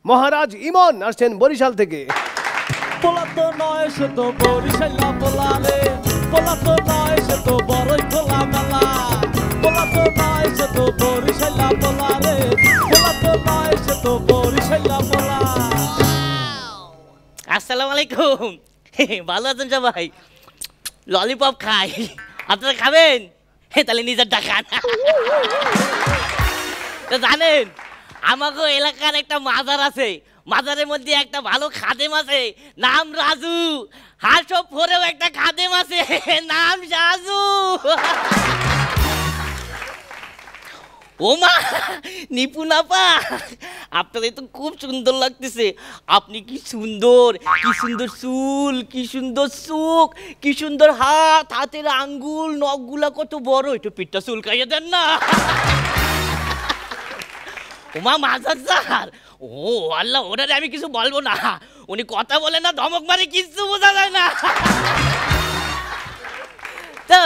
মহারাজ ইমন আসছেন বরিশাল থেকে। পোলা তো নয় সে তো বরিশালা পোলা রে, পোলা তো নয় সে তো বড়ই খোলা মেলা, পোলা তো নয় সে তো বরিশালা পোলা রে, পোলা তো নয় সে তো বরিশালা পোলা। আসসালামু আলাইকুম, ভালো আছেন সবাই? ললিপপ খাই, আপনারা খাবেন? তাহলে নিজের টাকা জানেন আমাকে এলাকার একটা মাজার আছে, মাজারের মধ্যে একটা ভালো খাদেম আছে, নাম রাজু। হাসো পরেও একটা খাদেম আছে, নাম রাজু। ও মা নিপুণ আপা, আপনাদের তো খুব সুন্দর লাগতেছে। আপনি কি সুন্দর, কি সুন্দর চুল, কি সুন্দর চোখ, কি সুন্দর হাত, হাতের আঙ্গুল নখগুলা কত বড়, একটু পিঠটা চুল খাইয়ে দেন না। ওমা মাজার স্যার, ও আল্লাহ, ওনারে আমি কিছু বলবো না, উনি কথা বলে না, ধমক মারে, কিছু বোঝা যায় না। তো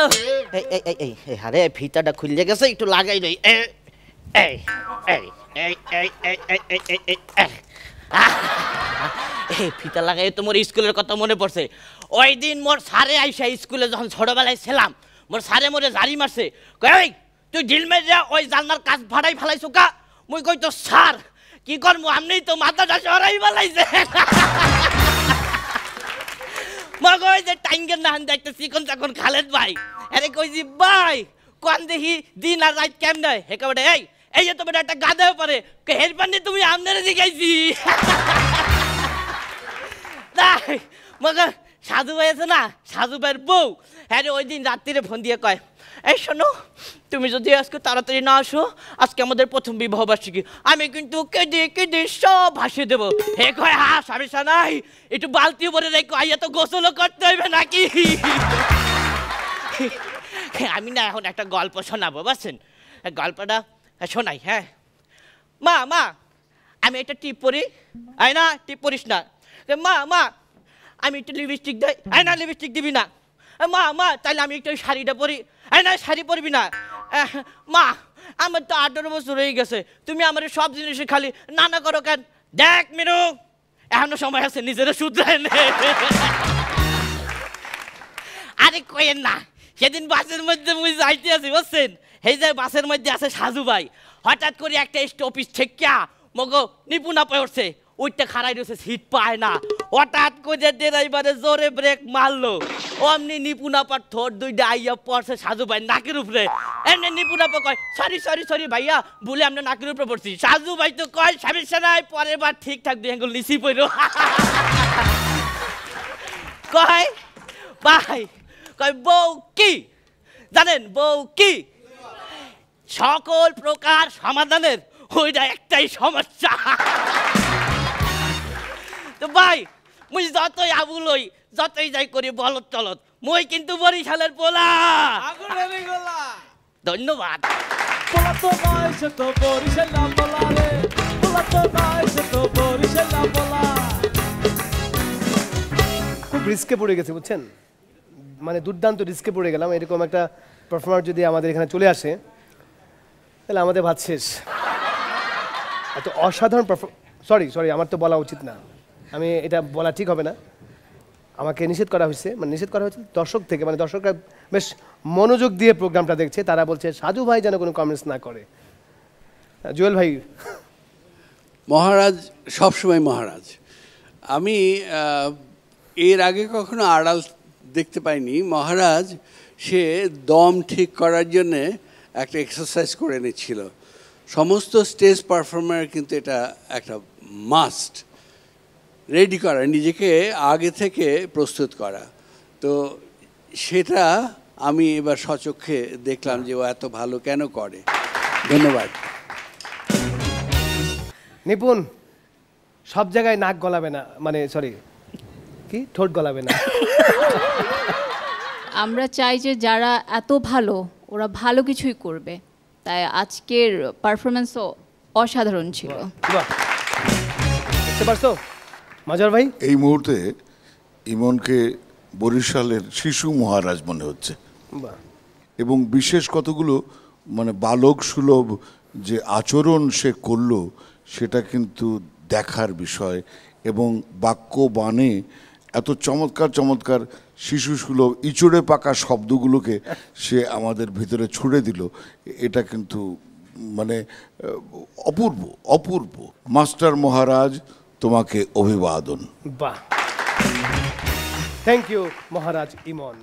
আরে ফিতাটা খুলে গেছে, একটু লাগাই দেই। ফিতা লাগাই তোমার স্কুলের কথা মনে পড়ছে। ওই দিন মোর সারে আইসা স্কুলে যখন ছোটবেলায় ছিলাম, মোর সারে মোরে জারি মারছে, কই তুই ঢিল মেরে ওই জানলার কাজ ভাড়াই ফেলাইছো কা? মুই কই তো স্যার কি করবো, আপনি তো মাথাটা সরাই ফেলাইছে। মগ ওই যে টাইঙ্গের নাহান দেখতে চিকন চাকন খালেদ ভাই, আরে কইছি ভাই কোন দেখি দিন আর রাত কেমনে, হেকা বেটা এই এই যে তো বেটা একটা গাধা পারে, হের পান্ডে তুমি আমনারে শিখাইছি। তাই মগর সাধু ভাই আছে না, সাধু ভাইয়ের বউ, হ্যাঁ ওই দিন রাত্রিরে ফোন দিয়ে কয়, এই শোনো তুমি যদি আজকে তাড়াতাড়ি না আসো, আজকে আমাদের প্রথম বিবাহ বার্ষিকী, আমি কিন্তু কেঁদে কেঁদে সব ভাসিয়ে দেবো। হে কয় হা সমস্যা নাই, একটু বালতি ভরে রেখো, আইয়া তো গোসলও করতে হইবে নাকি। আমি না এখন একটা গল্প শোনাবো, বুঝছেন? গল্পটা শোনাই। হ্যাঁ মা মা আমি একটা টিপ পরি, আয় না টিপ পরিস না। মা মা আমি একটু লিপস্টিক দেয়, আয় না লিপস্টিক দিবি না। মা মা তাহলে আমি একটু শাড়িটা পরি, আয় না শাড়ি পরবি না। মা আমার তো 18 বছর হয়ে গেছে, তুমি আমার সব জিনিসে খালি নানা করো কেন? দেখ মিনু এখনো সময় আছে, নিজেরা শুধরায় নে। আরে কইেন না, সেদিন বাসের মধ্যে মুই যাইতে আছি, বুঝছেন? এই যে বাসের মধ্যে আছে সাজু ভাই, হঠাৎ করে একটা স্টপিস থেকে মগো নিপুণ আপা উঠছে, ওইটা খাড়াই রয়েছে, সিট পায় না, হঠাৎ করে ড্রাইভারে জোরে ব্রেক মারলো, অমনি নিপুণ আপার ঠোঁট দুইটা আইয়া পড়ছে সাজু ভাই নাকের উপরে। এমনি নিপুণ আপা কয় সরি সরি সরি ভাইয়া, বলে আমরা নাকের উপরে পড়ছি। সাজু ভাই তো কয় সমস্যা নাই, পরের বার ঠিকঠাক 2 আঙ্গুল নিচি পড়ো। কয় ভাই কয় বউ কি জানেন, বউ কি? সকল প্রকার সমাধানের ওইটা একটাই সমস্যা। তো ভাই মুই যতই আবুল হই, যতই যাই করি বলত চলত, মই কিন্তু বরিশালের পোলা। ধন্যবাদ। পোলা তো নয় সে তো বরিশালা পোলা রে, পোলা তো নয় সে তো বরিশালা পোলা। খুব রিস্কে পড়ে গেছে বুঝছেন, মানে দুর্দান্ত রিস্কে পড়ে গেলাম। এরকম একটা পারফর্মার যদি আমাদের এখানে চলে আসে তাহলে আমাদের ভাত শেষ। এত অসাধারণ সরি সরি আমার তো বলা উচিত না, আমি এটা বলা ঠিক হবে না, আমাকে নিষেধ করা হয়েছে, মানে নিষেধ করা হয়েছে দর্শক থেকে, মানে দর্শকরা বেশ মনোযোগ দিয়ে প্রোগ্রামটা দেখছে, তারা বলছে সাধু ভাই যেন কোনো কমেন্টস না করে। জুয়েল ভাই। মহারাজ সবসময় মহারাজ। আমি এর আগে কখনো আড়াল দেখতে পাইনি। মহারাজ সে দম ঠিক করার জন্যে একটা এক্সারসাইজ করে নিচ্ছিল। সমস্ত স্টেজ পারফর্মার কিন্তু এটা একটা মাস্ট, রেডি করা, নিজেকে আগে থেকে প্রস্তুত করা। তো সেটা আমি এবার সচক্ষে দেখলাম যে ও এত ভালো কেন করে। ধন্যবাদ। নিপুণ সব জায়গায় নাক গলাবে না, মানে সরি কি ঠোঁট গলাবে না। আমরা চাই যে যারা এত ভালো ওরা ভালো কিছুই করবে, তাই আজকের পারফরমেন্সও অসাধারণ ছিল। মাজার ভাই এই মুহূর্তে ইমনকে বরিশালের শিশু মহারাজ মনে হচ্ছে, এবং বিশেষ কতগুলো মানে বালক সুলভ যে আচরণ সে করলো সেটা কিন্তু দেখার বিষয়, এবং বাক্য বাণে এত চমৎকার চমৎকার শিশু সুলভ ইচড়ে পাকা শব্দগুলোকে সে আমাদের ভিতরে ছুড়ে দিল। এটা কিন্তু মানে অপূর্ব অপূর্ব। মাস্টার মহারাজ, তোমাকে অভিবাদন। বাহ, থ্যাংক ইউ মহারাজ ইমন।